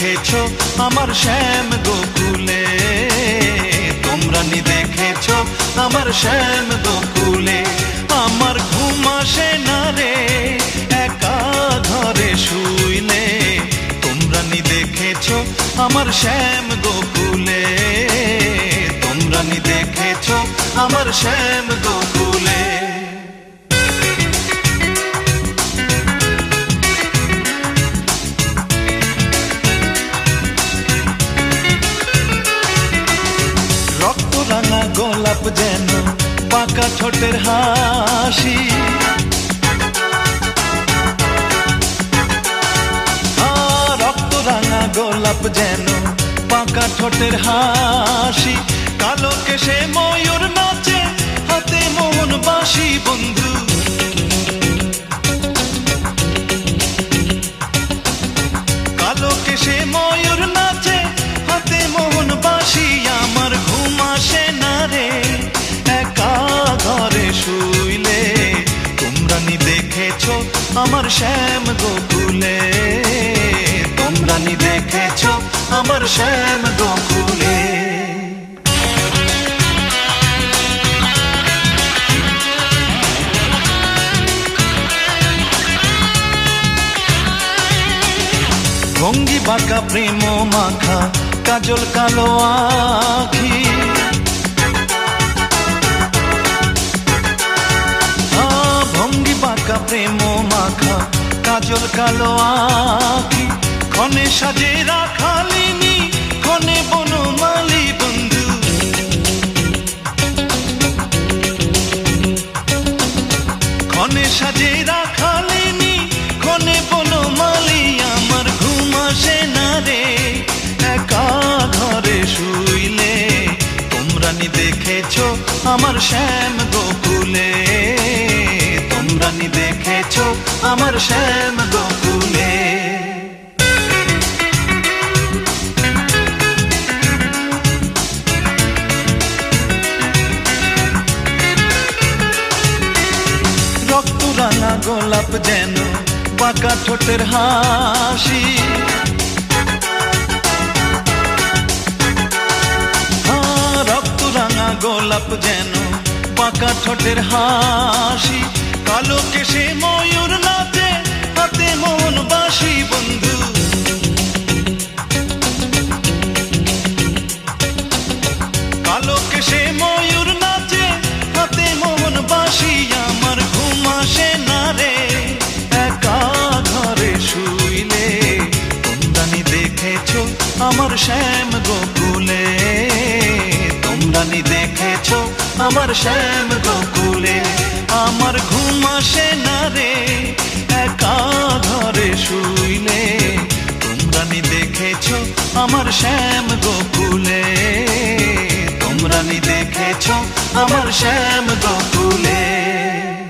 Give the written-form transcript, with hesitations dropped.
দেখেছো আমার শ্যাম গোকুলে, তোমরা নি দেখেছো আমার শ্যাম গোকুলে। আমার ঘুম আসে না রে একা ঘরে শুইলে, তোমরা নি দেখেছো আমার শ্যাম গোকুলে, তোমরা নি দেখেছো আমার শ্যাম গোকুলে। রক্তরাঙা গোলাপ যেন পাকা ঠোঁটের হাসি, রক্তরাঙা গোলাপ যেন পাকা ঠোঁটের হাসি। কালো কেশে ময়ূর নাচে হাতে মোহন বাঁশি বন্ধু, কালো কেশে ময়ূর নাচে হাতে মোহন বাঁশি। আমার ঘুম আসে না রে একা ঘরে শুইলে, তোমরা নি দেখেছো আমার শ্যাম গোকুলে, তোমরা নি দেখেছো আমার শ্যাম গোকুলে। ভঙ্গি বাঁকা প্রেম মাখা কাজল কালো আখি, ভঙ্গি বাঁকা প্রেম মাখা কাজল কালো আখি। ক্ষণে সাজে রাখালিনী ক্ষণে বনমালী বন্ধু, ক্ষণে সাজে রাখালিনী ক্ষণে বনমালী। আমার ঘুম আসে না রে একা ঘরে শুইলে, তোমরা নি দেখেছো আমার শ্যাম গোকুলে, তোমরা নি দেখেছো আমার শ্যাম গোকুলে। রক্তরাঙা গোলাপ যেন পাকা ঠোঁটের হাসি, রক্তরাঙা গোলাপ যেন পাকা ঠোঁটের হাসি। কালো কেশে ময়ূর নাচে হাতে মোহন বাঁশি বন্ধু, কালো কেশে ময়ূর নাচে হাতে মোহন বাঁশি। আমার ঘুম আসে না রে একা ঘরে শুইলে, তোমরা নি দেখেছো আমার শ্যাম গোকুলে, তোমরা নি দেখেছো আমার শ্যাম গোকুলে। আমার ঘুম আসে না রে একা ঘরে শুইলে, তোমরা নি দেখেছো আমার শ্যাম গোকুলে, তোমরা নি দেখেছো আমার শ্যাম গোকুলে।